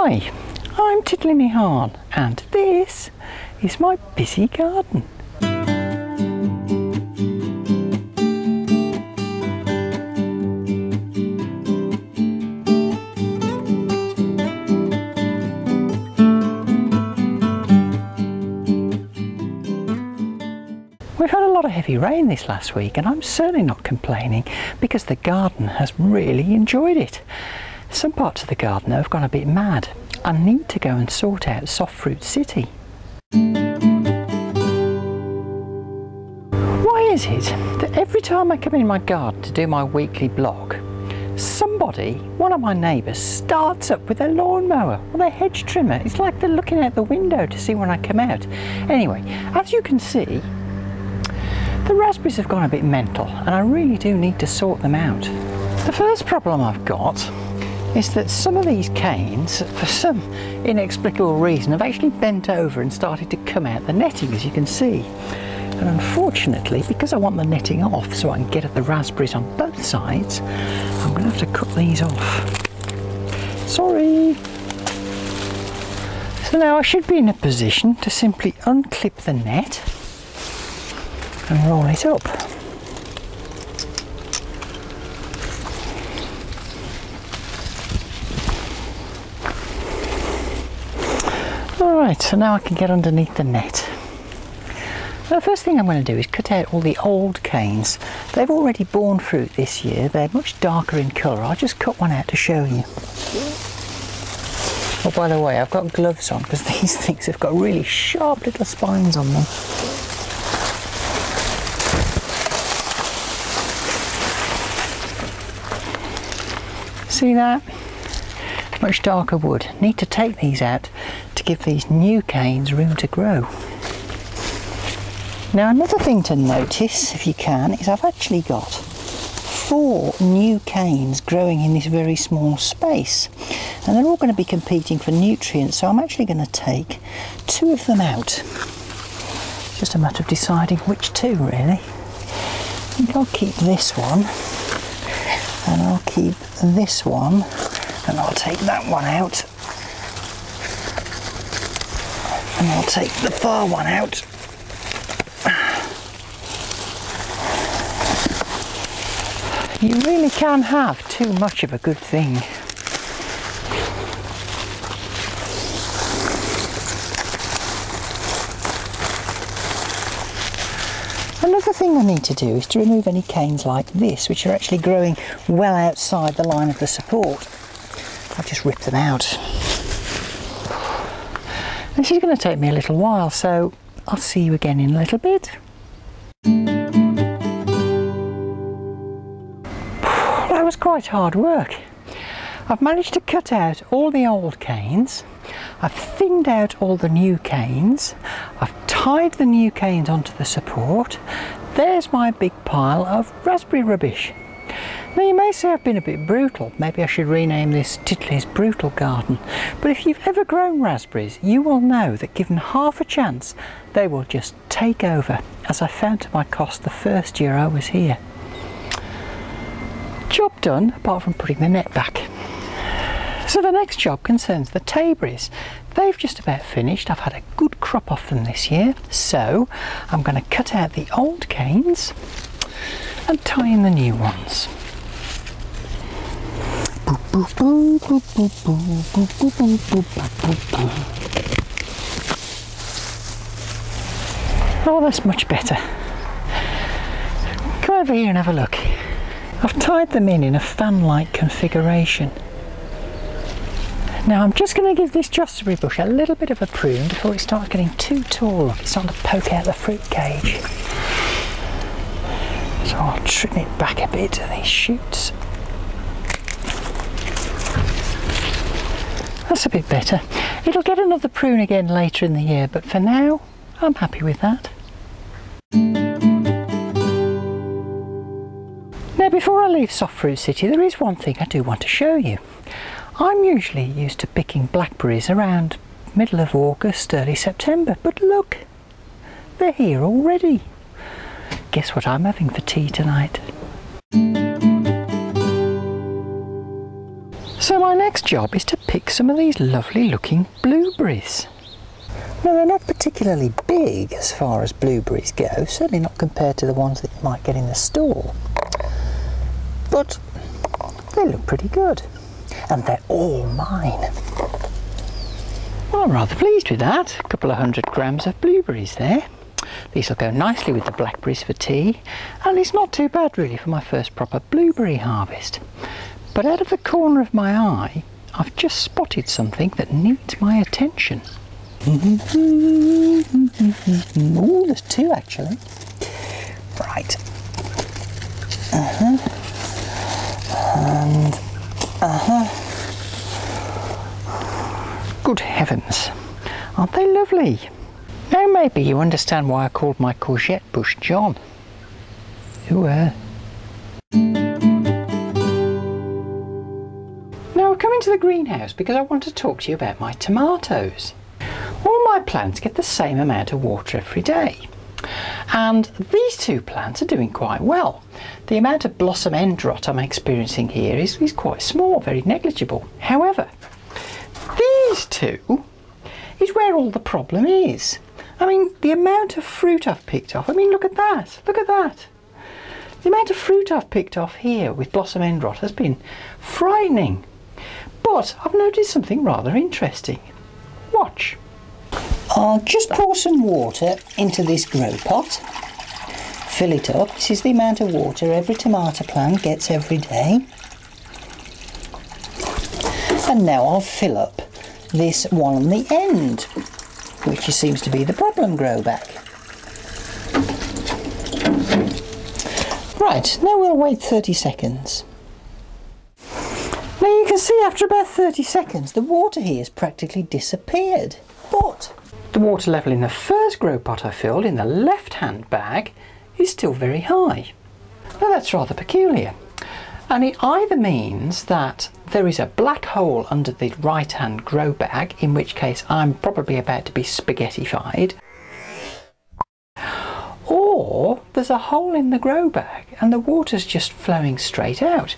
Hi, I'm Titli and this is my busy garden. We've had a lot of heavy rain this last week and I'm certainly not complaining because the garden has really enjoyed it. Some parts of the garden have gone a bit mad. I need to go and sort out Soft Fruit City. Why is it that every time I come in my garden to do my weekly blog, somebody, one of my neighbours, starts up with their lawnmower or their hedge trimmer? It's like they're looking out the window to see when I come out. Anyway, as you can see, the raspberries have gone a bit mental and I really do need to sort them out. The first problem I've got is that some of these canes, for some inexplicable reason, have actually bent over and started to come out the netting, as you can see. And unfortunately, because I want the netting off so I can get at the raspberries on both sides, I'm going to have to cut these off. Sorry! So now I should be in a position to simply unclip the net and roll it up. Alright, so now I can get underneath the net. Now the first thing I'm going to do is cut out all the old canes. They've already borne fruit this year, they're much darker in colour. I'll just cut one out to show you. Oh, by the way, I've got gloves on because these things have got really sharp little spines on them. See that? Much darker wood. Need to take these out to give these new canes room to grow. Now another thing to notice, if you can, is I've actually got 4 new canes growing in this very small space, and they're all going to be competing for nutrients, so I'm actually going to take 2 of them out. It's just a matter of deciding which 2 really. I think I'll keep this one, and I'll keep this one, and I'll take that one out, and I'll take the far one out. You really can have too much of a good thing. Another thing I need to do is to remove any canes like this, which are actually growing well outside the line of the support. I'll just rip them out. This is going to take me a little while, so I'll see you again in a little bit. That was quite hard work. I've managed to cut out all the old canes, I've thinned out all the new canes, I've tied the new canes onto the support. There's my big pile of raspberry rubbish. Now you may say I've been a bit brutal, maybe I should rename this Titli's Brutal Garden, but if you've ever grown raspberries you will know that given half a chance they will just take over, as I found to my cost the first year I was here. Job done, apart from putting the net back. So the next job concerns the tayberries. They've just about finished. I've had a good crop off them this year, so I'm going to cut out the old canes and tie in the new ones. Oh, that's much better. Come over here and have a look. I've tied them in a fan-like configuration. Now I'm just going to give this jostoberry bush a little bit of a prune before it starts getting too tall. Look, it's starting to poke out the fruit cage. So I'll trim it back a bit at these shoots. That's a bit better. It'll get another prune again later in the year, but for now I'm happy with that. Now before I leave Soft Fruit City there is one thing I do want to show you. I'm usually used to picking blackberries around middle of August, early September, but look, they're here already. Guess what I'm having for tea tonight? So my next job is to pick some of these lovely looking blueberries. Now they're not particularly big as far as blueberries go, certainly not compared to the ones that you might get in the store, but they look pretty good, and they're all mine. Well, I'm rather pleased with that. A couple of 100 grams of blueberries there. These will go nicely with the blackberries for tea, and it's not too bad really for my first proper blueberry harvest. But out of the corner of my eye, I've just spotted something that needs my attention. Oh, there's two actually. Right. And good heavens, aren't they lovely? Now maybe you understand why I called my courgette bush John. Ooh. Now I've come into the greenhouse because I want to talk to you about my tomatoes. All my plants get the same amount of water every day, and these two plants are doing quite well. The amount of blossom end rot I'm experiencing here is quite small, very negligible. However, these two is where all the problem is. I mean, the amount of fruit I've picked off, I mean, look at that, look at that. The amount of fruit I've picked off here with blossom end rot has been frightening. But I've noticed something rather interesting. Watch. I'll just pour some water into this grow pot, fill it up. This is the amount of water every tomato plant gets every day. And now I'll fill up this one on the end, which seems to be the problem grow bag. Right, now we'll wait 30 seconds. Now you can see after about 30 seconds the water here has practically disappeared, but the water level in the first grow pot I filled in the left hand bag is still very high. Now that's rather peculiar, and it either means that there is a black hole under the right hand grow bag, in which case I'm probably about to be spaghettified, or there's a hole in the grow bag and the water's just flowing straight out,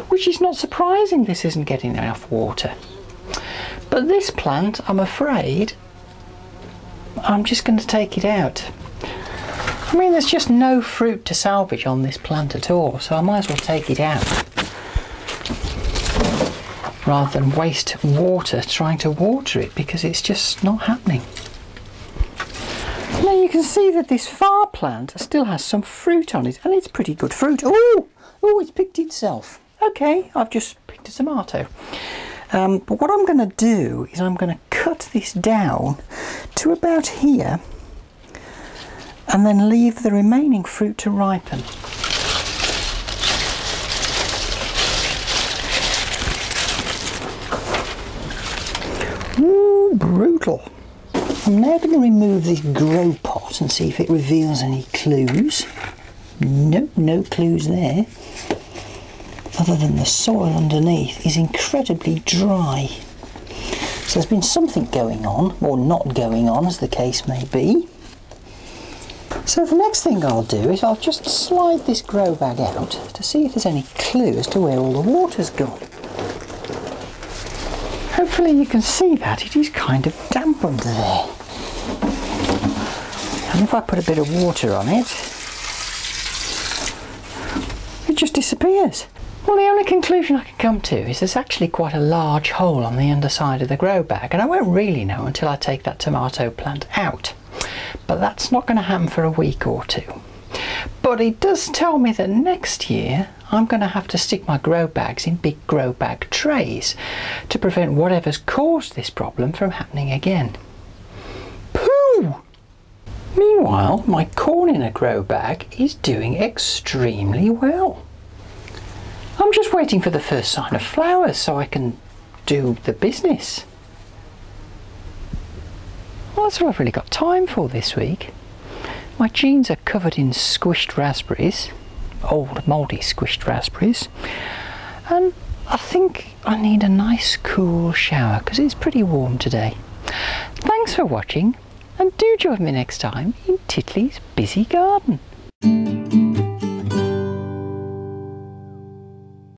which is not surprising. This isn't getting enough water. But this plant, I'm afraid, I'm just going to take it out. I mean, there's just no fruit to salvage on this plant at all, so I might as well take it out rather than waste water trying to water it, because it's just not happening. Now you can see that this far plant still has some fruit on it, and it's pretty good fruit. Oh, it's picked itself. Okay, I've just picked a tomato. But what I'm going to do is I'm going to cut this down to about here and then leave the remaining fruit to ripen. Ooh, brutal. I'm now going to remove this grow pot and see if it reveals any clues. Nope, no clues there, other than the soil underneath is incredibly dry. So there's been something going on, or not going on as the case may be. So the next thing I'll do is I'll just slide this grow bag out to see if there's any clue as to where all the water's gone. Hopefully you can see that it is kind of damp under there. And if I put a bit of water on it, it just disappears. Well, the only conclusion I can come to is there's actually quite a large hole on the underside of the grow bag, and I won't really know until I take that tomato plant out. But that's not going to happen for a week or two. But it does tell me that next year I'm going to have to stick my grow bags in big grow bag trays to prevent whatever's caused this problem from happening again. Pooh! Meanwhile, my corn in a grow bag is doing extremely well. I'm just waiting for the first sign of flowers so I can do the business. Well, that's all I've really got time for this week. My jeans are covered in squished raspberries, old mouldy squished raspberries, and I think I need a nice cool shower because it's pretty warm today. Thanks for watching, and do join me next time in Titli's busy garden.